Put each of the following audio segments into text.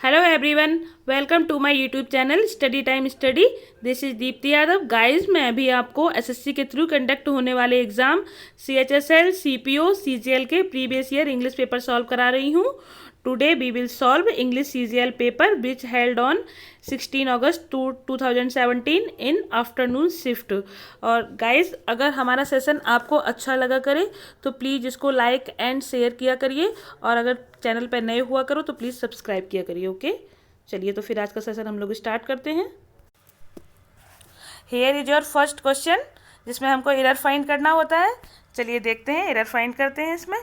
Hello everyone, welcome to my YouTube channel study time study. This is Deepti Yadav. Guys, मैं अभी आपको SSC के through conduct होने वाले एग्जाम सीएचएसएल, सीपीओ, सीजीएल के previous year English paper solve करा रही हूँ। Today we will solve English CGL paper which held on 16 August 2017 in afternoon shift. और गाइस, अगर हमारा सेशन आपको अच्छा लगा करे तो प्लीज़ इसको लाइक एंड शेयर किया करिए, और अगर चैनल पर नए हुआ करो तो प्लीज़ सब्सक्राइब किया करिए। ओके, चलिए तो फिर आज का सेशन हम लोग स्टार्ट करते हैं। Here is your first question, जिसमें हमको एरर फाइंड करना होता है। चलिए देखते हैं, एरर फाइंड करते हैं इसमें।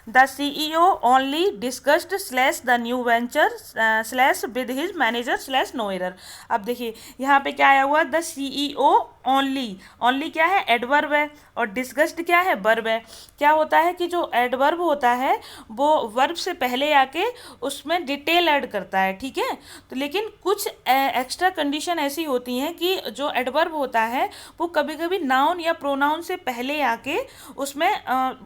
The CEO only discussed slash the new venture slash with his manager slash no error. अब देखिए यहाँ पे क्या आया हुआ, द CEO ओनली। ओनली क्या है? एडवर्ब है, और डिस्कस्ड क्या है? वर्ब है। क्या होता है कि जो एडवर्ब होता है वो वर्ब से पहले आके उसमें डिटेल ऐड करता है, ठीक है। तो लेकिन कुछ एक्स्ट्रा कंडीशन ऐसी होती हैं कि जो एडवर्ब होता है वो कभी कभी नाउन या प्रोनाउन से पहले आके उसमें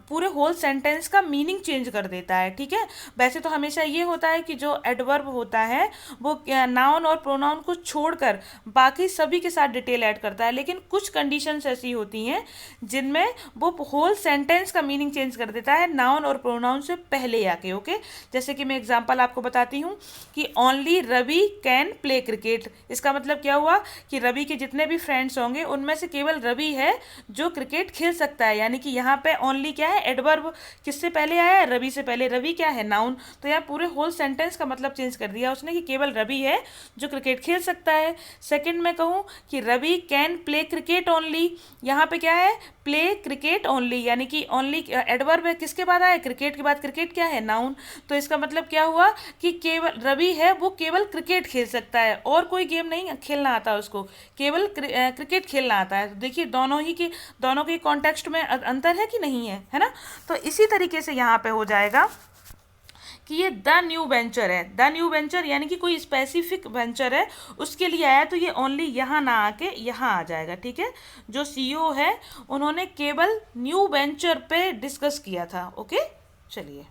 पूरे होल सेंटेंस का मीनिंग चेंज कर देता है, ठीक है। वैसे तो हमेशा ये होता है कि जो एडवर्ब होता है वो नाउन और प्रोनाउन को छोड़कर बाकी सभी के साथ डिटेल ऐड करता है, लेकिन कुछ कंडीशंस ऐसी होती हैं जिनमें वो होल सेंटेंस का मीनिंग चेंज कर देता है नाउन और प्रोनाउन से पहले आके। ओके, जैसे कि मैं एग्जांपल आपको बताती हूँ कि only Ravi can play cricket. इसका मतलब क्या हुआ कि रवि के जितने भी फ्रेंड्स होंगे उनमें से केवल रवि है जो क्रिकेट खेल सकता है। यानी कि यहाँ पे ओनली क्या है? एडवर्ब। किससे पहले आया है? रवि से पहले। रवि क्या है? नाउन। तो यहाँ पूरे होल सेंटेंस का मतलब चेंज कर दिया उसने कि केवल रवि है जो क्रिकेट खेल सकता है। सेकंड में कहूँ कि Ravi can play cricket only, यहाँ पे क्या है? प्ले क्रिकेट ओनली, यानी कि ओनली एडवर्ब है, किसके बाद आया? क्रिकेट के बाद। क्रिकेट क्या है? नाउन। तो इसका मतलब क्या हुआ कि केवल रवि है वो केवल क्रिकेट खेल सकता है, और कोई गेम नहीं खेलना आता उसको, केवल क्रिकेट खेलना आता है। तो देखिए दोनों के कॉन्टेक्स्ट में अंतर है कि नहीं है ना। तो इसी तरीके से यहाँ पे हो जाएगा कि ये द न्यू वेंचर है। द न्यू वेंचर यानी कि कोई स्पेसिफिक वेंचर है उसके लिए आया, तो ये ओनली यहाँ ना आके यहाँ आ जाएगा, ठीक है। जो CEO है उन्होंने केवल न्यू वेंचर पे डिस्कस किया था। ओके, चलिए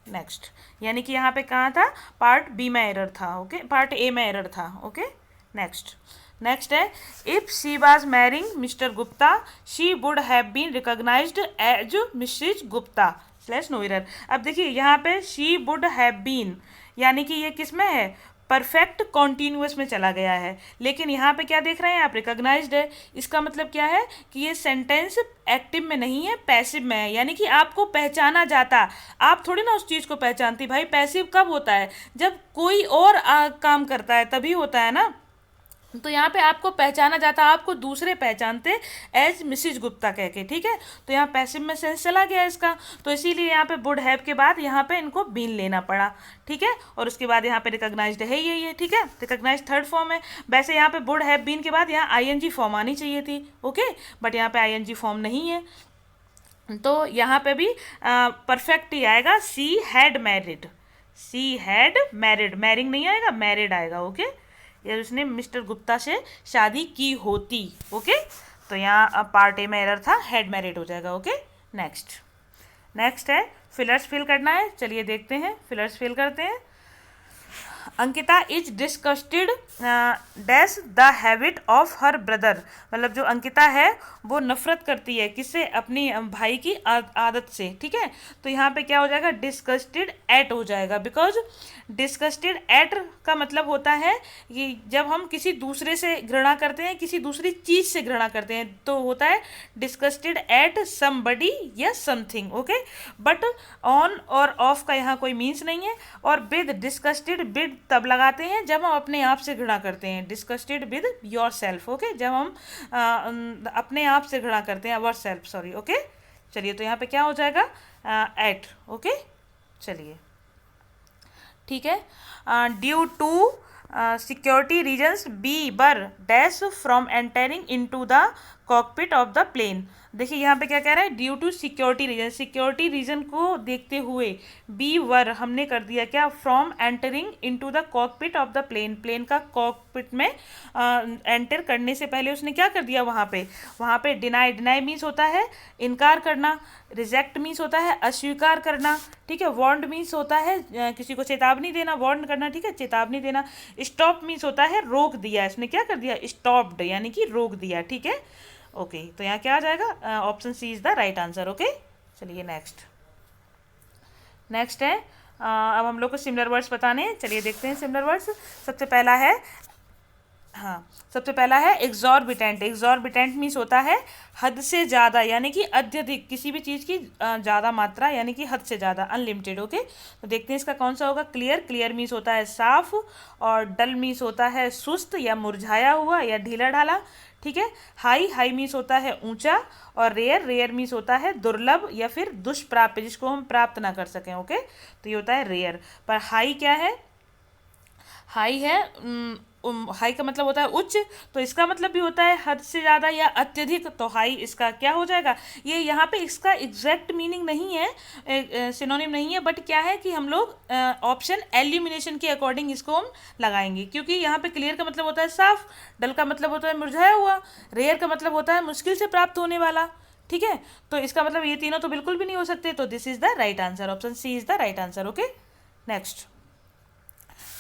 नेक्स्ट। यानी कि यहाँ पे कहाँ था? पार्ट बी में एरर था। ओके, पार्ट ए में एरर था। ओके, नेक्स्ट है, if she was marrying Mr Gupta she would have been recognised as Mrs Gupta slash no error. अब देखिए यहाँ पे शी वुड हैव बीन, यानी कि ये किस में है? परफेक्ट कॉन्टिन्यूअस में चला गया है, लेकिन यहाँ पे क्या देख रहे हैं आप? रिकॉग्नाइज्ड है। इसका मतलब क्या है कि ये सेंटेंस एक्टिव में नहीं है, पैसिव में है। यानी कि आपको पहचाना जाता, आप थोड़ी ना उस चीज़ को पहचानती। भाई पैसिव कब होता है? जब कोई और काम करता है तभी होता है ना। तो यहाँ पे आपको पहचाना जाता, आपको दूसरे पहचानते एज मिसिज गुप्ता कह के, ठीक है। तो यहाँ पैसिव में सेंस चला गया इसका, तो इसीलिए यहाँ पे वुड हैव के बाद यहाँ पे इनको बीन लेना पड़ा, ठीक है। और उसके बाद यहाँ पे रिकॉग्नाइज्ड है यही है, ठीक है। रिकॉग्नाइज्ड थर्ड फॉर्म है। वैसे यहाँ पे वुड हैव बीन के बाद यहाँ ING फॉर्म आनी चाहिए थी, ओके, बट यहाँ पे ING फॉर्म नहीं है, तो यहाँ पे भी परफेक्ट ही आएगा। She had married, she had married, marrying नहीं आएगा, मैरिड आएगा। ओके, या उसने मिस्टर गुप्ता से शादी की होती। ओके, तो यहाँ पार्ट ए में एरर था, हेड मैरिड हो जाएगा। ओके, नेक्स्ट है फिलर्स फिल करना है। चलिए देखते हैं, फिलर्स फिल करते हैं। Ankita is disgusted dash the habit of her brother. मतलब जो अंकिता है वो नफरत करती है किससे? अपनी भाई की आदत से, ठीक है। तो यहाँ पे क्या हो जाएगा? डिस्कस्टेड एट हो जाएगा, बिकॉज डिस्कस्टेड एट का मतलब होता है कि जब हम किसी दूसरे से घृणा करते हैं, किसी दूसरी चीज़ से घृणा करते हैं, तो होता है डिस्कस्टेड एट समबडी या समथिंग। ओके, बट ऑन और ऑफ का यहाँ कोई मीन्स नहीं है। और विद, डिस्कस्टेड विद तब लगाते हैं जब हम अपने आप से घृणा करते हैं, disgusted with your self. Okay, जब हम अपने आप से घृणा करते हैं, अवर सेल्फ, सॉरी। ओके, चलिए तो यहाँ पे क्या हो जाएगा? एट। ओके, चलिए ठीक है। Due to security reasons we bar dash from entering into the cockpit of the plane. देखिए यहाँ पे क्या कह रहा है, due to security reason, security reason को देखते हुए बी वर हमने कर दिया क्या, from entering into the cockpit of the plane, plane का कॉकपिट में एंटर करने से पहले उसने क्या कर दिया वहाँ पे डिनाई, डिनाई मीन्स होता है इनकार करना, रिजेक्ट मीन्स होता है अस्वीकार करना, ठीक है, वार्नड मीन्स होता है किसी को चेतावनी देना, वार्न करना, ठीक है, चेतावनी देना, स्टॉप मीन्स होता है रोक दिया, इसने क्या कर दिया, स्टॉप्ड यानी कि रोक दिया, ठीक है। ओके तो यहाँ क्या आ जाएगा, option C is the right answer. Okay चलिए नेक्स्ट, नेक्स्ट है अब हम लोग को सिमिलर वर्ड्स बताने हैं, चलिए देखते हैं सिमिलर वर्ड्स। सबसे पहला है, हाँ सबसे पहला है एग्जॉर्बिटेंट। एग्जॉर्बिटेंट मीन्स होता है हद से ज़्यादा यानी कि अत्यधिक, किसी भी चीज़ की ज़्यादा मात्रा यानी कि हद से ज़्यादा, अनलिमिटेड। ओके तो देखते हैं इसका कौन सा होगा। क्लियर, क्लियर मीन्स होता है साफ, और डल मीन्स होता है सुस्त या मुरझाया हुआ या ढीला ढाला, ठीक है। हाई, हाई मीन्स होता है ऊंचा, और रेयर, रेयर मीन्स होता है दुर्लभ या फिर दुष्प्राप्य, जिसको हम प्राप्त ना कर सकें। ओके तो ये होता है रेयर। पर हाई क्या है, हाई है, हाई का मतलब होता है उच्च, तो इसका मतलब भी होता है हद से ज़्यादा या अत्यधिक, तो हाई इसका क्या हो जाएगा। ये यहाँ पे इसका एग्जैक्ट मीनिंग नहीं है, सिनोनिम नहीं है, बट क्या है कि हम लोग ऑप्शन एल्यूमिनेशन के अकॉर्डिंग इसको हम लगाएंगे, क्योंकि यहाँ पे क्लियर का मतलब होता है साफ, डल का मतलब होता है मुरझाया हुआ, रेयर का मतलब होता है मुश्किल से प्राप्त होने वाला, ठीक है। तो इसका मतलब ये तीनों तो बिल्कुल भी नहीं हो सकते, तो this is the right answer, option C is the right answer. Okay next,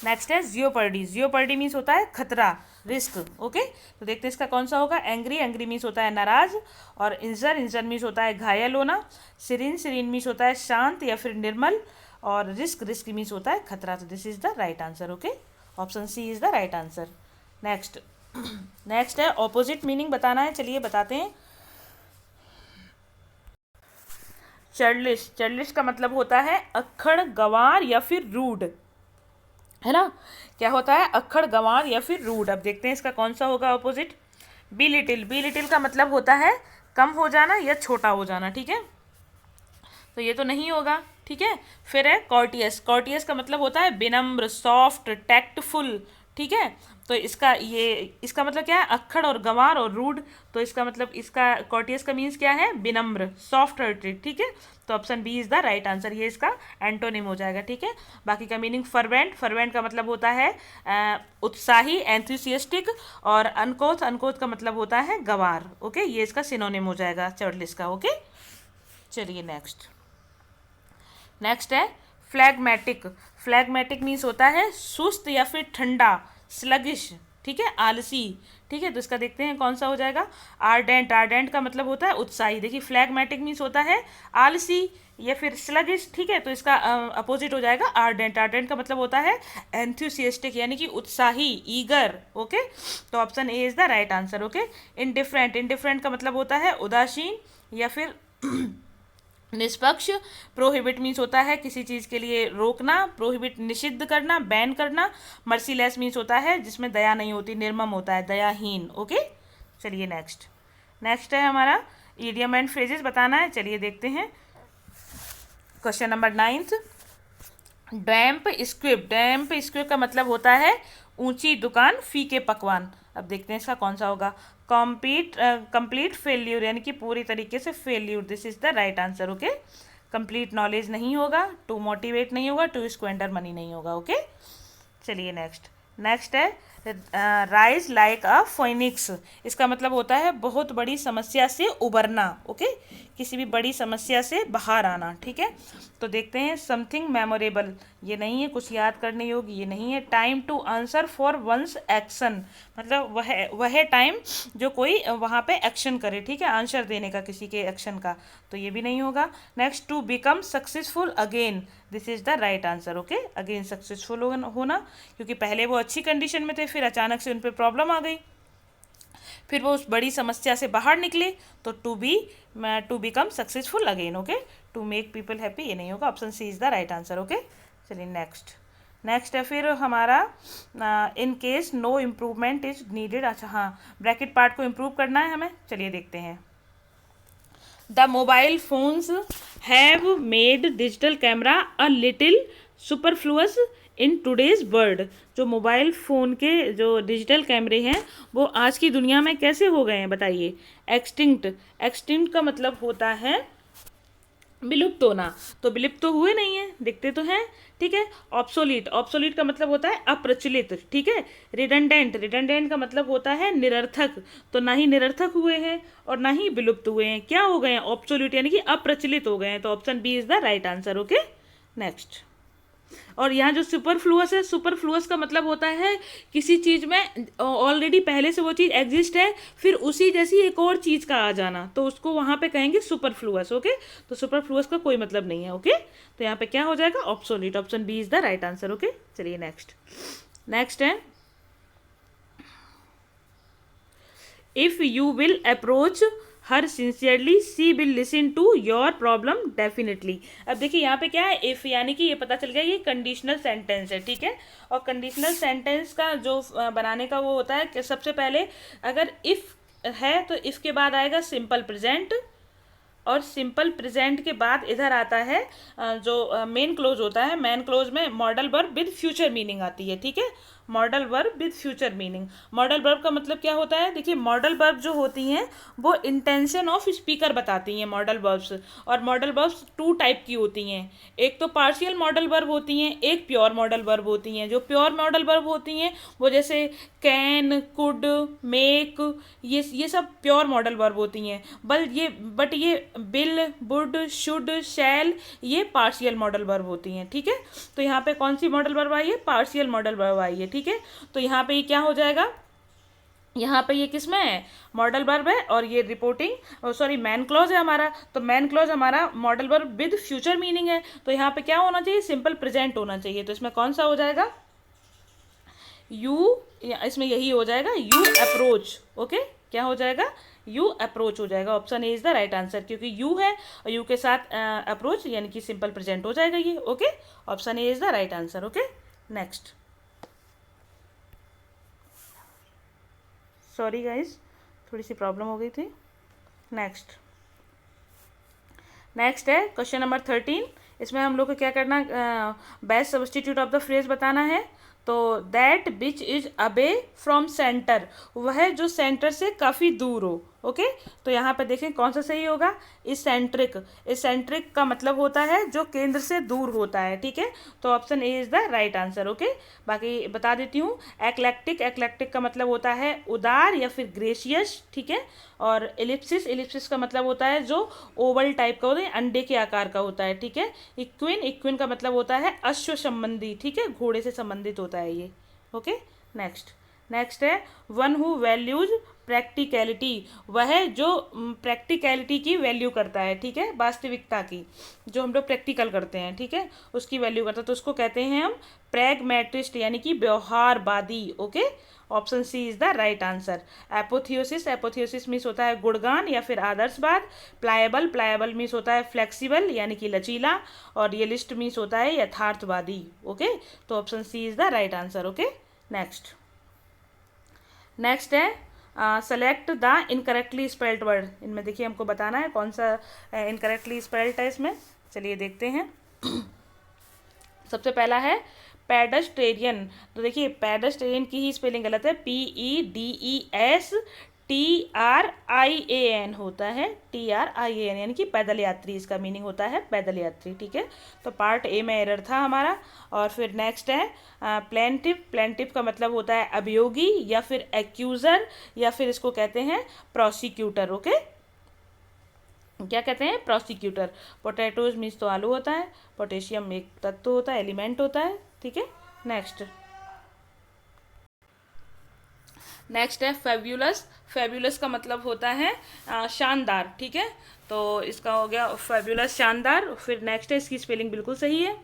next है जियोपर्डी। जियोपर्डी मीन्स होता है खतरा, रिस्क। ओके तो देखते हैं इसका कौन सा होगा। एंग्री, एंग्री मीन्स होता है नाराज, और इंजर, इंजर मीन्स होता है घायल होना, सिरीन, सिरीन मीन्स होता है शांत या फिर निर्मल, और रिस्क, रिस्क मीन्स होता है खतरा। तो this is the right answer. Okay option C is the right answer. Next, next है ऑपोजिट मीनिंग बताना है, चलिए बताते हैं। चर्लिश, चर्लिश का मतलब होता है अक्खड़, गंवार या फिर रूड, है ना। क्या होता है, अक्खड़, गंवार या फिर रूड। अब देखते हैं इसका कौन सा होगा opposite. Be little, be little का मतलब होता है कम हो जाना या छोटा हो जाना, ठीक है, तो ये तो नहीं होगा, ठीक है। फिर है कॉर्टियस, कॉर्टियस का मतलब होता है विनम्र, सॉफ्ट, टैक्टफुल, ठीक है। तो इसका ये, इसका मतलब क्या है, अक्खड़ और गंवार और रूड, तो इसका मतलब, इसका कॉर्टियस का मीन्स क्या है, विनम्र, सॉफ्ट हार्टेड, ठीक है। तो option B is the right answer, ये इसका एंटोनिम हो जाएगा, ठीक है। बाकी का मीनिंग फर्वेंट, फर्वेंट का मतलब होता है उत्साही, एंथुसियास्टिक, और अनकोथ, अनकोथ का मतलब होता है गंवार। ओके ये इसका सिनोनिम हो जाएगा चर्लिस का। ओके चलिए नेक्स्ट, नेक्स्ट है फ्लैगमेटिक। फ्लैगमेटिक मीन्स होता है सुस्त या फिर ठंडा, स्लगिश, ठीक है, आलसी, ठीक है। तो इसका देखते हैं कौन सा हो जाएगा। आर्डेंट, आर्डेंट का मतलब होता है उत्साही। देखिए फ्लैगमेटिक मीन्स होता है आलसी या फिर स्लगिश, ठीक है, तो इसका अपोजिट हो जाएगा आर्डेंट। आर्डेंट का मतलब होता है एंथुसियास्टिक यानी कि उत्साही, ईगर। ओके तो option A is the right answer. Okay indifferent, indifferent का मतलब होता है उदासीन या फिर निष्पक्ष। प्रोहिबिट मीन्स होता है किसी चीज़ के लिए रोकना, प्रोहिबिट निषिद्ध करना, बैन करना। मर्सीलेस मीन्स होता है जिसमें दया नहीं होती, निर्मम होता है, दयाहीन। ओके चलिए नेक्स्ट, नेक्स्ट है हमारा इडियम एंड फ्रेजेस बताना है, चलिए देखते हैं। क्वेश्चन नंबर 9, डैम्प स्क्विब। डैम्प स्क्विब का मतलब होता है ऊंची दुकान, फीके पकवान। अब देखते हैं इसका कौन सा होगा। कंप्लीट फेल्यूर यानी कि पूरी तरीके से failure, this is the right answer. Okay complete knowledge नहीं होगा, टू मोटिवेट नहीं होगा, टू स्क्वेंडर मनी नहीं होगा। ओके चलिए नेक्स्ट, नेक्स्ट है राइज लाइक अ फोइनिक्स। इसका मतलब होता है बहुत बड़ी समस्या से उबरना। ओके किसी भी बड़ी समस्या से बाहर आना, ठीक है। तो देखते हैं समथिंग मेमोरेबल, ये नहीं है कुछ याद करने योग्य, ये नहीं है। Time to answer for one's action, मतलब वह टाइम जो कोई वहाँ पे एक्शन करे, ठीक है, आंसर देने का किसी के एक्शन का, तो ये भी नहीं होगा। Next to become successful again, this is the right answer. Okay again successful होना, क्योंकि पहले वो अच्छी कंडीशन में थे, फिर अचानक से उन पर प्रॉब्लम आ गई, फिर वो उस बड़ी समस्या से बाहर निकले, तो to become successful again. Okay to make people happy, ये नहीं होगा, option C is the right answer. Okay चलिए नेक्स्ट, नेक्स्ट है फिर हमारा in case no improvement is needed. अच्छा हाँ ब्रैकेट पार्ट को इम्प्रूव करना है हमें, चलिए देखते हैं। The mobile phones have made digital camera a little superfluous in today's world, जो मोबाइल फ़ोन के जो डिजिटल कैमरे हैं वो आज की दुनिया में कैसे हो गए हैं बताइए। एक्सटिंक्ट, एक्सटिंक्ट का मतलब होता है विलुप्त होना, तो विलुप्त तो हुए नहीं है, दिखते तो हैं, ठीक है। ऑब्सोलीट, ऑब्सोलीट का मतलब होता है अप्रचलित, ठीक है। रिडंडेंट, रिडंडेंट का मतलब होता है निरर्थक, तो ना ही निरर्थक हुए हैं और ना ही विलुप्त हुए हैं, क्या हो गए हैं, ऑब्सोलीट यानी कि अप्रचलित हो गए हैं, तो option B is the right answer. Okay, next. और यहाँ जो सुपरफ्लुअस है, सुपरफ्लुअस का मतलब होता है किसी चीज़ में ऑलरेडी पहले से वो चीज़ एग्जिस्ट है, फिर उसी जैसी एक और चीज़ का आ जाना, तो उसको वहाँ पे कहेंगे सुपरफ्लुअस। ओके, तो सुपरफ्लुअस का कोई मतलब नहीं है। ओके, तो यहाँ पे क्या हो जाएगा, obsolete, option B is the right answer. Okay, चलिए नेक्स्ट। नेक्स्ट है, if you will approach her sincerely she will listen to your problem definitely. अब देखिए यहाँ पे क्या है, इफ़, यानी कि ये पता चल गया ये कंडीशनल सेंटेंस है, ठीक है। और कंडीशनल सेंटेंस का जो बनाने का वो होता है कि सबसे पहले अगर इफ़ है तो इफ़ के बाद आएगा सिंपल प्रेजेंट, और सिंपल प्रेजेंट के बाद इधर आता है जो मेन क्लोज होता है, मेन क्लोज में modal verb with future meaning आती है, ठीक है। Modal verb with future meaning, modal verb का मतलब क्या होता है, देखिए मॉडल वर्ब जो होती हैं वो इंटेंशन ऑफ स्पीकर बताती हैं मॉडल वर्ब्स, और मॉडल वर्ब्स टू टाइप की होती हैं, एक तो पार्शियल मॉडल वर्ब होती हैं, एक प्योर मॉडल वर्ब होती हैं। जो प्योर मॉडल वर्ब होती हैं वो जैसे कैन, कुड, मेक, ये सब प्योर मॉडल वर्ब होती हैं। बट ये विल, वुड, शुड, शैल, ये पार्शियल मॉडल वर्ब होती हैं, ठीक है। तो यहाँ पे कौन सी मॉडल वर्ब आई है, पार्शियल मॉडल वर्ब आई है, ठीक है। तो यहाँ पे ये क्या हो जाएगा, यहाँ पे ये किस में है, मॉडल वर्ब है, और ये रिपोर्टिंग सॉरी मैन क्लॉज है हमारा, तो मैन क्लॉज हमारा modal verb with future meaning है, तो यहाँ पे क्या होना चाहिए, सिंपल प्रेजेंट होना चाहिए। तो इसमें कौन सा हो जाएगा, यू, इसमें यही हो जाएगा, यू अप्रोच। ओके, क्या हो जाएगा, यू अप्रोच हो जाएगा, option A is the right answer, क्योंकि यू है और यू के साथ अप्रोच यानी कि सिंपल प्रेजेंट हो जाएगा ये। Okay, option A is the right answer. Okay, next. Sorry guys, थोड़ी सी प्रॉब्लम हो गई थी। नेक्स्ट, नेक्स्ट है क्वेश्चन नंबर 13। इसमें हम लोग को क्या करना, best substitute of the phrase बताना है। तो that which is away from centre, वह जो सेंटर से काफ़ी दूर हो। ओके, तो यहाँ पे देखें कौन सा सही होगा, इसेंट्रिक, इसेंट्रिक का मतलब होता है जो केंद्र से दूर होता है, ठीक है। तो option A is the right answer. Okay, बाकी बता देती हूँ, एक्लेक्टिक, एक्लेक्टिक का मतलब होता है उदार या फिर ग्रेशियस, ठीक है। और एलिप्सिस, एलिप्सिस का मतलब होता है जो ओवल टाइप का होता है, अंडे के आकार का होता है, ठीक है। इक्विन, इक्विन का मतलब होता है अश्व संबंधी, ठीक है, घोड़े से संबंधित होता है ये। Okay, next. नेक्स्ट है वन हु वैल्यूज प्रैक्टिकलिटी, वह जो प्रैक्टिकलिटी की वैल्यू करता है, ठीक है, वास्तविकता की, जो हम लोग प्रैक्टिकल करते हैं, ठीक है, उसकी वैल्यू करता है, तो उसको कहते हैं हम प्रैग्मैटिस्ट यानी कि व्यवहारवादी। Okay, option C is the right answer. Apotheosis, apotheosis means होता है गुणगान या फिर आदर्शवाद। प्लायबल, प्लायबल मीन्स होता है फ्लेक्सिबल यानी कि लचीला। और रियलिस्ट मीन्स होता है यथार्थवादी। ओके, तो option C is the right answer. Okay, next. Next है select the incorrectly spelled word. इनमें देखिए हमको बताना है कौन सा इनकरेक्टली स्पेल्ड है इसमें, चलिए देखते हैं। सबसे पहला है पेडेस्ट्रेरियन, तो देखिए पेडेस्ट्रेरियन की ही स्पेलिंग गलत है, PEDESTRIAN होता है, TRIAN यानी कि पैदल यात्री, इसका मीनिंग होता है पैदल यात्री, ठीक है। तो पार्ट ए में एरर था हमारा। और फिर नेक्स्ट है प्लेंटिव, प्लेंटिव का मतलब होता है अभियोगी या फिर एक्यूज़र या फिर इसको कहते हैं प्रोसिक्यूटर। ओके, क्या कहते हैं, प्रोसिक्यूटर। पोटैटोज मीन्स तो आलू होता है, पोटेशियम एक तत्व होता है, एलिमेंट होता है, ठीक है। नेक्स्ट, नेक्स्ट है फेब्यूलस, फेब्यूलस का मतलब होता है शानदार, ठीक है। तो इसका हो गया फेब्यूलस, शानदार। फिर नेक्स्ट है, इसकी स्पेलिंग बिल्कुल सही है।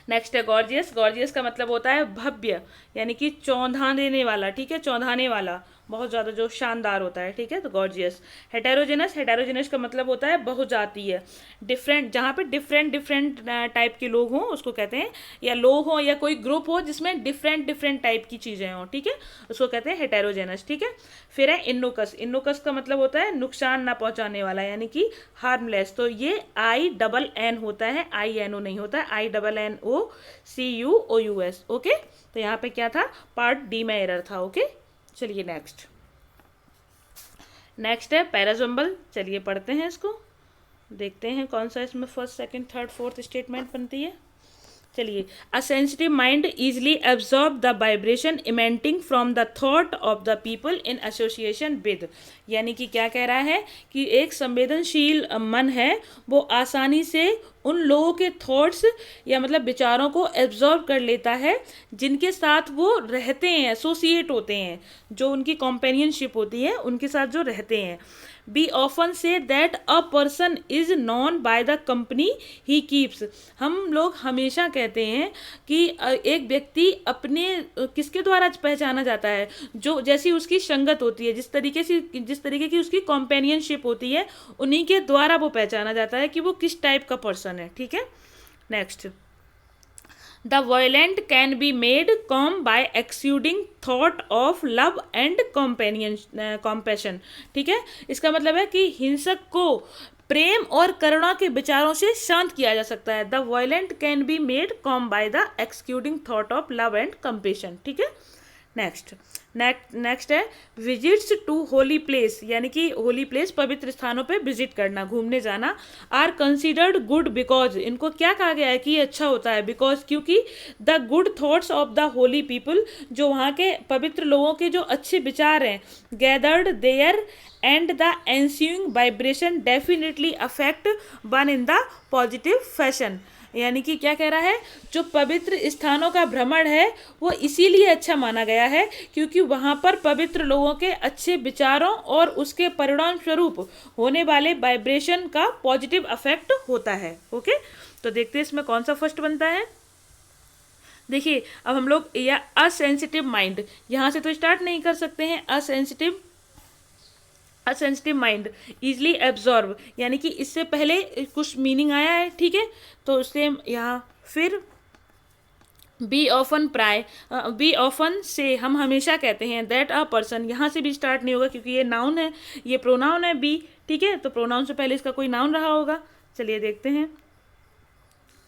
नेक्स्ट है गॉर्जियस, गॉर्जियस का मतलब होता है भव्य यानी कि चौंधा देने वाला, ठीक है, चौंधाने वाला, बहुत ज़्यादा जो शानदार होता है, ठीक है, तो गॉर्जियस। हेटेरोजेनस, हेटेरोजेनस का मतलब होता है बहुजातीय, डिफरेंट, जहाँ पे डिफरेंट डिफरेंट टाइप के लोग हों उसको कहते हैं, या लोग हों या कोई ग्रुप हो जिसमें डिफरेंट डिफरेंट टाइप की चीज़ें हों, ठीक है, उसको कहते हैं हेटेरोजेनस, ठीक है। फिर है इनोकस, इनोकस का मतलब होता है नुकसान ना पहुंचाने वाला, यानी कि हार्मलेस, तो ये INN होता है, INO नहीं होता है, INNOCUOUS, ओके। तो यहाँ पे क्या था, पार्ट डी में एरर था, ओके। चलिए नेक्स्ट, नेक्स्ट है पैराजम्बल, चलिए पढ़ते हैं इसको, देखते हैं कौन सा इसमें first second third fourth statement बनती है। चलिए, a sensitive mind easily absorb the vibration emanating from the thought of the people in association with, यानी कि क्या कह रहा है कि एक संवेदनशील मन है वो आसानी से उन लोगों के थॉट्स या मतलब विचारों को एब्जॉर्ब कर लेता है जिनके साथ वो रहते हैं, एसोसिएट होते हैं, जो उनकी कॉम्पेनियनशिप होती है उनके साथ जो रहते हैं। We often say that a person is known by the company he keeps, हम लोग हमेशा कहते हैं कि एक व्यक्ति अपने किसके द्वारा पहचाना जाता है, जो जैसी उसकी संगत होती है, जिस तरीके की उसकी कॉम्पेनियनशिप होती है, उन्हीं के द्वारा वो पहचाना जाता है कि वो किस टाइप का पर्सन है, ठीक है। Next, the violent can be made calm by exuding thought of love and compassion, ठीक है। इसका मतलब है कि हिंसक को प्रेम और करुणा के विचारों से शांत किया जा सकता है। The violent can be made calm by the exuding thought of love and compassion, ठीक है। नेक्स्ट है विजिट्स टू होली प्लेस, यानी कि होली प्लेस पवित्र स्थानों पे विजिट करना, घूमने जाना, आर कंसिडर्ड गुड बिकॉज, इनको क्या कहा गया है कि ये अच्छा होता है, बिकॉज क्योंकि the good thoughts of the Holi people, जो वहाँ के पवित्र लोगों के जो अच्छे विचार हैं, gathered there and the ensuing vibration definitely affect one in the positive fashion, यानी कि क्या कह रहा है, जो पवित्र स्थानों का भ्रमण है वो इसीलिए अच्छा माना गया है क्योंकि वहाँ पर पवित्र लोगों के अच्छे विचारों और उसके परिणाम स्वरूप होने वाले वाइब्रेशन का पॉजिटिव अफेक्ट होता है, ओके। तो देखते हैं इसमें कौन सा फर्स्ट बनता है। देखिए, अब हम लोग या असेंसिटिव माइंड, यहाँ से तो स्टार्ट नहीं कर सकते हैं। असेंसिटिव माइंड इजली एब्जॉर्ब, यानी कि इससे पहले कुछ मीनिंग आया है, ठीक है, तो उससे यहाँ फिर बी ऑफन से हम हमेशा कहते हैं दैट अ पर्सन, यहाँ से भी स्टार्ट नहीं होगा क्योंकि ये नाउन है, ये प्रोनाउन है बी, ठीक है, तो प्रोनाउन से पहले इसका कोई नाउन रहा होगा। चलिए देखते हैं,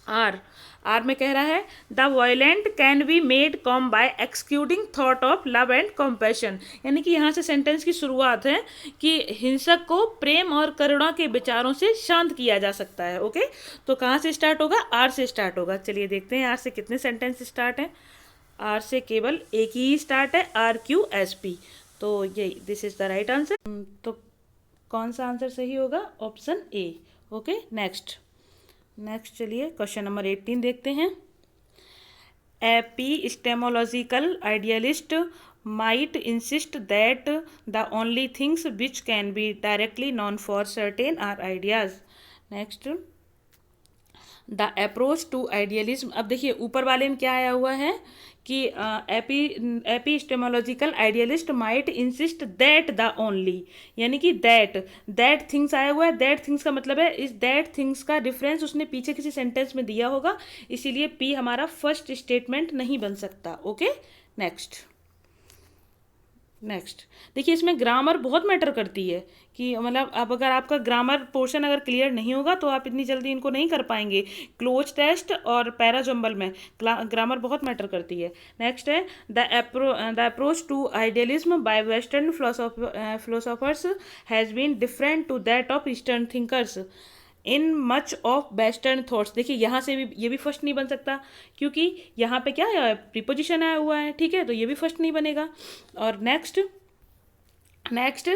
आर में कह रहा है the violent can be made calm by exuding thought of love and compassion, यानी कि यहाँ से सेंटेंस की शुरुआत है कि हिंसक को प्रेम और करुणा के विचारों से शांत किया जा सकता है, ओके। तो कहाँ से स्टार्ट होगा, आर से स्टार्ट होगा। चलिए देखते हैं आर से कितने सेंटेंस स्टार्ट हैं। आर से केवल एक ही स्टार्ट है, RQSP, तो ये this is the right answer. तो कौन सा आंसर सही होगा, ऑप्शन ए, ओके। नेक्स्ट चलिए क्वेश्चन नंबर 18 देखते हैं। Epistemological idealist might insist that the only things which can be directly known for certain are ideas. Next, the approach to idealism, अब देखिए ऊपर वाले में क्या आया हुआ है कि epistemological idealist might insist that the only, यानी कि दैट थिंग्स आया हुआ है। दैट थिंग्स का मतलब है, इस दैट थिंग्स का डिफरेंस उसने पीछे किसी सेंटेंस में दिया होगा, इसीलिए पी हमारा फर्स्ट स्टेटमेंट नहीं बन सकता, ओके। नेक्स्ट देखिए, इसमें ग्रामर बहुत मैटर करती है कि मतलब अब अगर आपका ग्रामर पोर्शन अगर क्लियर नहीं होगा तो आप इतनी जल्दी इनको नहीं कर पाएंगे। क्लोज टेस्ट और पैराजम्बल में ग्रामर बहुत मैटर करती है। नेक्स्ट है the approach to idealism by western philosophers has been different to that of eastern thinkers in much of western thoughts. देखिए यहाँ से भी ये भी फर्स्ट नहीं बन सकता क्योंकि यहाँ पे क्या है, प्रीपोजिशन आया हुआ है, ठीक है, तो ये भी फर्स्ट नहीं बनेगा। और next next,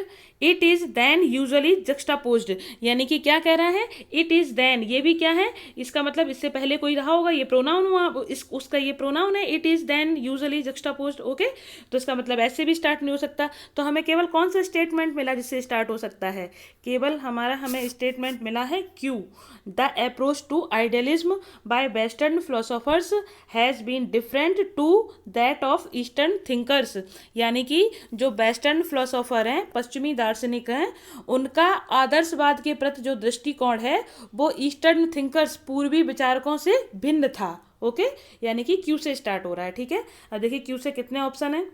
it is then usually juxtaposed, यानी कि क्या कह रहा है, इट इज़ देन, ये भी क्या है, इसका मतलब इससे पहले कोई रहा होगा, ये प्रोनाउन हुआ, उसका ये प्रोनाउन है, it is then usually juxtaposed. Okay, तो इसका मतलब ऐसे भी स्टार्ट नहीं हो सकता। तो हमें केवल कौन सा स्टेटमेंट मिला जिससे स्टार्ट हो सकता है, केवल हमें स्टेटमेंट मिला है Q. The approach to idealism by western philosophers has been different to that of eastern thinkers, यानी कि जो वेस्टर्न फिलोसोफर हैं, पश्चिमी दार्शनिक हैं, उनका आदर्शवाद के प्रति जो दृष्टिकोण है वो ईस्टर्न थिंकर्स, पूर्वी विचारकों से भिन्न था। ओके, यानी कि क्यू से स्टार्ट हो रहा है। ठीक है, अब देखिए क्यू से कितने ऑप्शन हैं,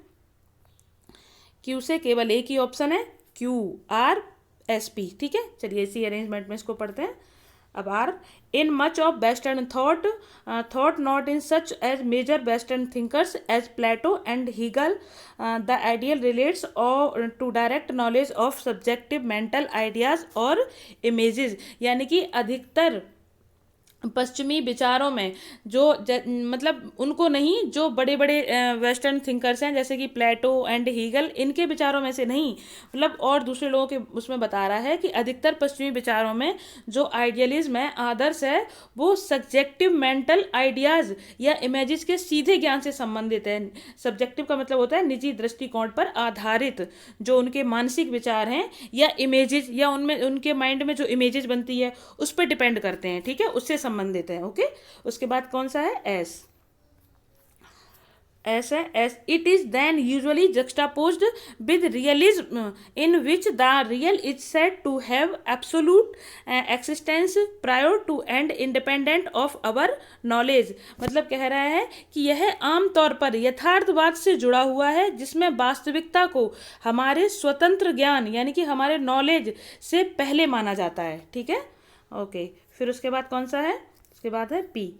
क्यू से केवल एक ही ऑप्शन है, QRSP। ठीक है, चलिए इसी अरेंजमेंट में इसको पढ़ते हैं। अब R, in much of western thought not in such as major western thinkers as Plato and Hegel, the ideal relates to direct knowledge of subjective mental ideas or images, यानी कि अधिकतर पश्चिमी विचारों में जो मतलब उनको नहीं, जो बड़े बड़े वेस्टर्न थिंकर्स हैं जैसे कि प्लेटो एंड हीगल, इनके विचारों में से नहीं, मतलब और दूसरे लोगों के उसमें बता रहा है कि अधिकतर पश्चिमी विचारों में जो आइडियलिज्म है, आदर्श है, वो सब्जेक्टिव मेंटल आइडियाज़ या इमेजेस के सीधे ज्ञान से संबंधित है। सब्जेक्टिव का मतलब होता है निजी दृष्टिकोण पर आधारित, जो उनके मानसिक विचार हैं या इमेजेस, या उनमें उनके माइंड में जो इमेजेस बनती है उस पर डिपेंड करते हैं। ठीक है, उससे संबंधित है। ओके, उसके बाद कौन सा है, एस है, S, it is then usually juxtaposed with realism in which the real is said to have absolute existence prior to and independent of our knowledge, मतलब कह रहा है कि यह आमतौर पर यथार्थवाद से जुड़ा हुआ है जिसमें वास्तविकता को हमारे स्वतंत्र ज्ञान यानी कि हमारे नॉलेज से पहले माना जाता है। ठीक है, ओके, फिर उसके बाद कौन सा है, उसके बाद है P,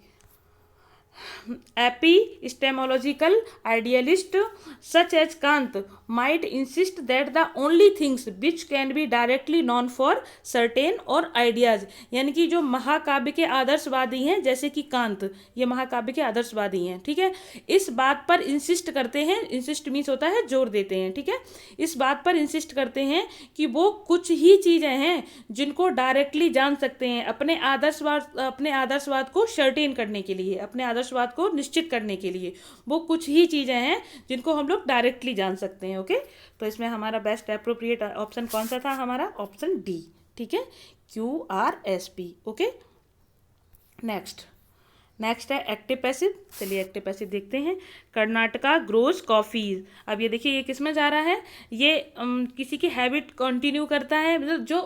epistemological idealist such as Kant might insist that the only things which can be directly known for certain are ideas, यानी कि जो महाकाव्य के आदर्शवादी हैं जैसे कि कांत, ये महाकाव्य के आदर्शवादी हैं। ठीक है, इस बात पर इंसिस्ट करते हैं, इंसिस्ट मीन्स होता है जोर देते हैं। ठीक है, इस बात पर इंसिस्ट करते हैं कि वो कुछ ही चीज़ें हैं जिनको डायरेक्टली जान सकते हैं अपने आदर्शवाद को सर्टेन करने के लिए, अपने आदर्शवाद को निश्चित करने के लिए वो कुछ ही चीज़ें हैं जिनको हम लोग डायरेक्टली जान सकते हैं। ओके, तो इसमें हमारा बेस्ट एप्रोप्रिएट ऑप्शन कौन सा था, हमारा ऑप्शन डी। ठीक है, QRSP। ओके, नेक्स्ट है एक्टिव पैसिव। चलिए एक्टिव पैसिव देखते हैं। कर्नाटका ग्रोज कॉफ़ीज, अब ये देखिए ये किस में जा रहा है, ये किसी की हैबिट कंटिन्यू करता है, मतलब जो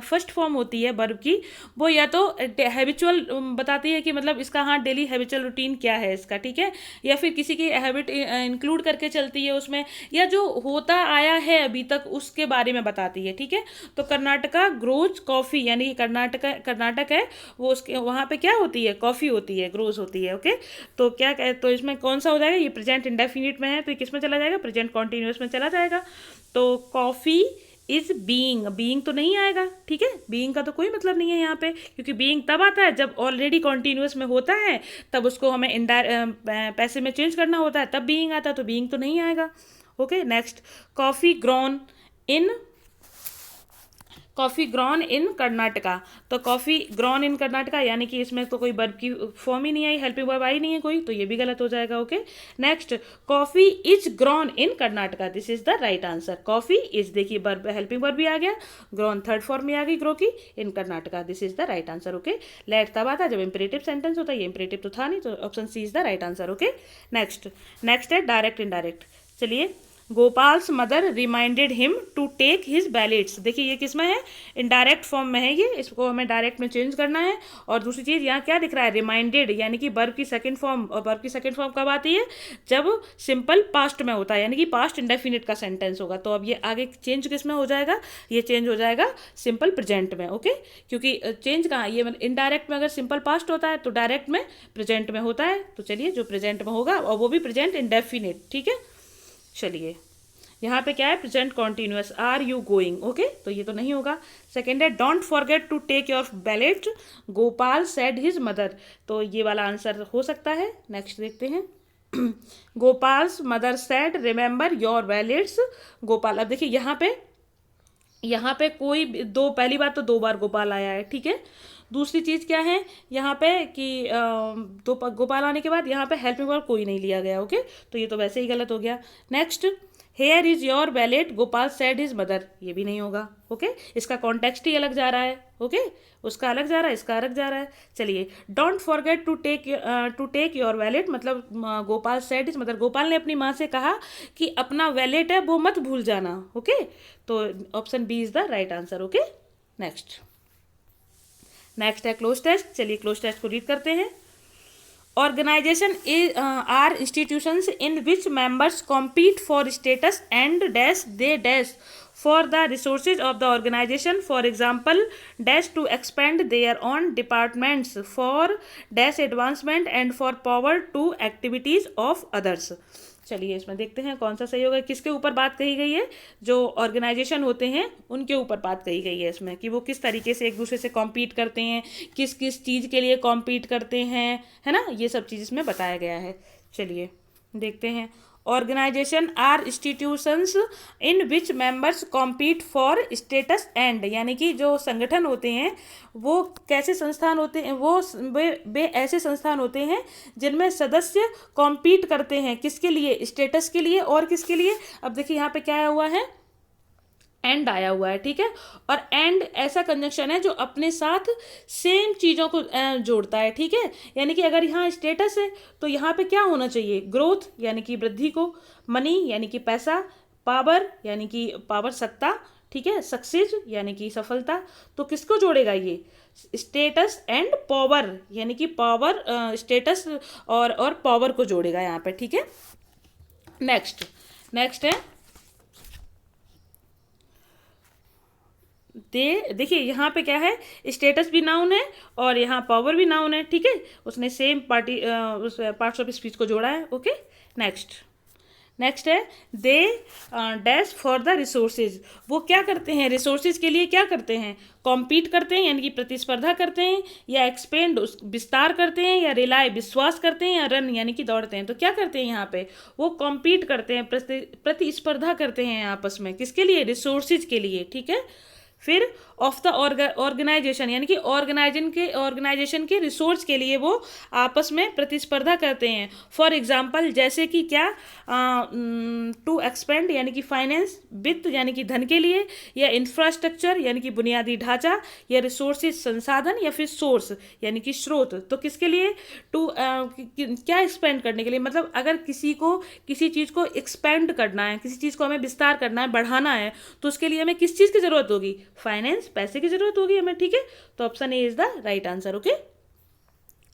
फर्स्ट फॉर्म होती है वर्ब की वो या तो हैबिचुअल बताती है कि मतलब इसका हाँ डेली हैबिचुअल रूटीन क्या है इसका। ठीक है, या फिर किसी की हैबिट इंक्लूड करके चलती है उसमें, या जो होता आया है अभी तक उसके बारे में बताती है। ठीक है, तो कर्नाटका ग्रोज कॉफ़ी, यानी कि कर्नाटक है वो, उसके वहाँ पे क्या होती है, कॉफ़ी होती है, ग्रोज होती है। ओके, तो क्या कहे, तो इसमें कौन सा हो जाएगा, ये प्रेजेंट इंडेफिनिट में है तो ये किस में चला जाएगा, प्रेजेंट कॉन्टिन्यूअस में चला जाएगा। तो कॉफ़ी इज बीइंग तो नहीं आएगा। ठीक है, बीइंग का तो कोई मतलब नहीं है यहाँ पे, क्योंकि बीइंग तब आता है जब ऑलरेडी कॉन्टिन्यूअस में होता है, तब उसको हमें पैसे में चेंज करना होता है, तब बीइंग आता है, तो बीइंग तो नहीं आएगा। ओके, नेक्स्ट, कॉफ़ी ग्रॉन इन कर्नाटका, तो कॉफ़ी ग्रॉन इन कर्नाटका यानी कि इसमें तो कोई वर्ब की फॉर्म ही नहीं आई, हेल्पिंग वर्ब आई नहीं है कोई, तो ये भी गलत हो जाएगा। Okay, next, coffee is grown in Karnataka, this is the right answer. Coffee is, देखिए वर्ब, हेल्पिंग वर्ब भी आ गया, ग्रॉन थर्ड फॉर्म में आ गई ग्रो की, in Karnataka, this is the right answer. Okay, late तब आता जब इंपरेटिव सेंटेंस होता है, ये इंपरेटिव तो था नहीं, तो option C is the right answer. Okay, next है डायरेक्ट इनडायरेक्ट। चलिए, Gopal's mother reminded him to take his wallets, देखिए ये किस में है, इनडायरेक्ट फॉर्म में है ये, इसको हमें डायरेक्ट में चेंज करना है। और दूसरी चीज़ यहाँ क्या दिख रहा है, रिमाइंडेड, यानी कि वर्ब की सेकंड फॉर्म, और वर्ब की सेकंड फॉर्म कब आती है, जब सिंपल पास्ट में होता है, यानी कि पास्ट इंडेफिनिट का सेंटेंस होगा। तो अब ये आगे चेंज किस में हो जाएगा, ये चेंज हो जाएगा सिंपल प्रेजेंट में। ओके, क्योंकि चेंज कहाँ, ये इनडायरेक्ट में अगर सिंपल पास्ट होता है तो डायरेक्ट में प्रेजेंट में होता है, तो चलिए जो प्रेजेंट में होगा, और वो भी प्रेजेंट इंडेफिनिट। ठीक है, चलिए यहाँ पे क्या है, present continuous, are you going. Okay, तो ये तो नहीं होगा। सेकेंड है, don't forget to take your ballot, Gopal said his mother, तो ये वाला आंसर हो सकता है। नेक्स्ट देखते हैं, Gopal's mother said remember your wallets. Gopal, अब देखिए यहाँ पे कोई दो, पहली बात तो 2 बार गोपाल आया है, ठीक है। दूसरी चीज़ क्या है यहाँ पे कि दो गोपाल आने के बाद यहाँ पे हेल्प मी वर्ब कोई नहीं लिया गया, ओके, तो ये तो वैसे ही गलत हो गया। Next, here is your wallet Gopal said his mother, ये भी नहीं होगा, ओके, इसका कॉन्टेक्स्ट ही अलग जा रहा है, ओके, उसका अलग जा रहा है, इसका अलग जा रहा है। चलिए, don't forget to take your wallet, मतलब Gopal said his mother, Gopal ने अपनी माँ से कहा कि अपना वैलेट है वो मत भूल जाना, ओके, तो option B is the right answer, okay. Next है क्लोज टेस्ट। चलिए क्लोज टेस्ट को रीड करते हैं। Organisation are institutions in which members compete for status and dash they dash for the resources of the organisation, for example dash to expand their own departments for dash advancement and for power to activities of others. चलिए इसमें देखते हैं कौन सा सही होगा, किसके ऊपर बात कही गई है, जो ऑर्गेनाइजेशन होते हैं उनके ऊपर बात कही गई है इसमें, कि वो किस तरीके से एक दूसरे से कॉम्पीट करते हैं, किस किस चीज़ के लिए कॉम्पीट करते हैं, है ना, ये सब चीज़ इसमें बताया गया है। चलिए देखते हैं। Organisation are institutions in which members compete for status and, यानी कि जो संगठन होते हैं वो कैसे संस्थान होते हैं, वो वे ऐसे संस्थान होते हैं जिनमें सदस्य कॉम्पीट करते हैं, किसके लिए, स्टेटस के लिए और किसके लिए। अब देखिए यहाँ पे क्या आया हुआ है, एंड आया हुआ है, ठीक है, और एंड ऐसा कंजंक्शन है जो अपने साथ सेम चीज़ों को जोड़ता है, ठीक है, यानी कि अगर यहाँ स्टेटस है तो यहाँ पे क्या होना चाहिए, ग्रोथ यानी कि वृद्धि को, मनी यानी कि पैसा, पावर यानी कि पावर सत्ता, ठीक है, सक्सेस यानी कि सफलता, तो किसको जोड़ेगा ये, स्टेटस एंड पावर, यानी कि पावर, स्टेटस और पावर को जोड़ेगा यहाँ पे, ठीक है। नेक्स्ट है देखिए यहाँ पे क्या है, स्टेटस भी नाउन है और यहाँ पावर भी नाउन है, ठीक है, उसने सेम उस पार्ट्स ऑफ स्पीच को जोड़ा है, ओके। नेक्स्ट है दे डैश फॉर द रिसोर्सेज, वो क्या करते हैं, रिसोर्सेज के लिए क्या करते हैं, कॉम्पीट करते हैं यानी कि प्रतिस्पर्धा करते हैं, या एक्सपेंड विस्तार करते हैं, या रिलाय विश्वास करते हैं, या रन यानी कि दौड़ते हैं। तो क्या करते हैं यहाँ पे, वो कॉम्पीट करते हैं, प्रतिस्पर्धा करते हैं आपस में, किसके लिए, रिसोर्सेज के लिए, ठीक है। फिर ऑफ द ऑर्गेनाइजेशन यानी कि ऑर्गेनाइजेशन के रिसोर्स के लिए वो आपस में प्रतिस्पर्धा करते हैं। फॉर एग्जांपल जैसे कि क्या, टू एक्सपेंड यानी कि फाइनेंस, वित्त यानी कि धन के लिए, या इंफ्रास्ट्रक्चर यानी कि बुनियादी ढांचा, या रिसोर्सेज संसाधन, या फिर सोर्स यानी कि स्रोत। तो किसके लिए, क्या एक्सपेंड करने के लिए, मतलब अगर किसी चीज़ को एक्सपेंड करना है, किसी चीज़ को हमें विस्तार करना है, बढ़ाना है, तो उसके लिए हमें किस चीज़ की ज़रूरत होगी, फाइनेंस, पैसे की जरूरत होगी हमें, ठीक है, तो option A is the right answer, okay.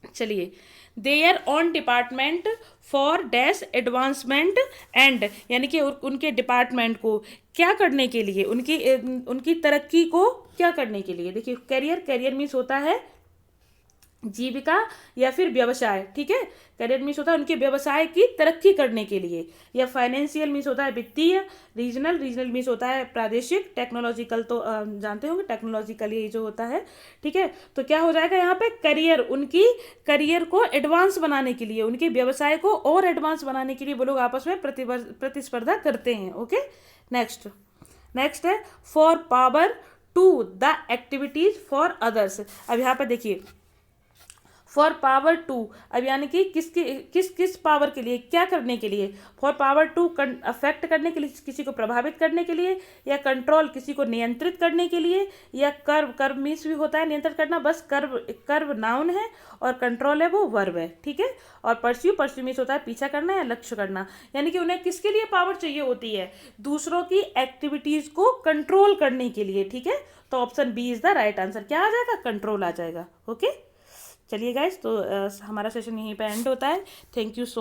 चलिए, their own department for dash advancement and, यानी कि उनके डिपार्टमेंट को क्या करने के लिए, उनकी तरक्की को क्या करने के लिए। देखिए कैरियर मीन्स होता है जीविका या फिर व्यवसाय, ठीक है, करियर मीन्स होता है उनके व्यवसाय की तरक्की करने के लिए, या फाइनेंशियल मीन्स होता है वित्तीय, रीजनल मीन्स होता है प्रादेशिक, टेक्नोलॉजिकल तो जानते होंगे टेक्नोलॉजिकल ये जो होता है, ठीक है। तो क्या हो जाएगा यहाँ पे, करियर, उनकी करियर को एडवांस बनाने के लिए, उनके व्यवसाय को और एडवांस बनाने के लिए वो लोग आपस में प्रतिस्पर्धा करते हैं, ओके। नेक्स्ट है for power to the activities for others. अब यहाँ पर देखिए फॉर पावर टू, अब यानी कि किस पावर के लिए, क्या करने के लिए, फॉर पावर टू अफेक्ट करने के लिए, किसी को प्रभावित करने के लिए, या कंट्रोल किसी को नियंत्रित करने के लिए, या कर्व मीन्स भी होता है नियंत्रित करना, बस कर्व नाउन है और कंट्रोल है वो वर्ब है, ठीक है। और परस्यू मीन्स होता है पीछा करना या लक्ष्य करना, यानी कि उन्हें किसके लिए पावर चाहिए होती है, दूसरों की एक्टिविटीज को कंट्रोल करने के लिए, ठीक है। तो option B is the right answer, क्या आ जाएगा, कंट्रोल आ जाएगा, ओके। चलिए गाइस, तो हमारा सेशन यहीं पे एंड होता है। Thank you so much.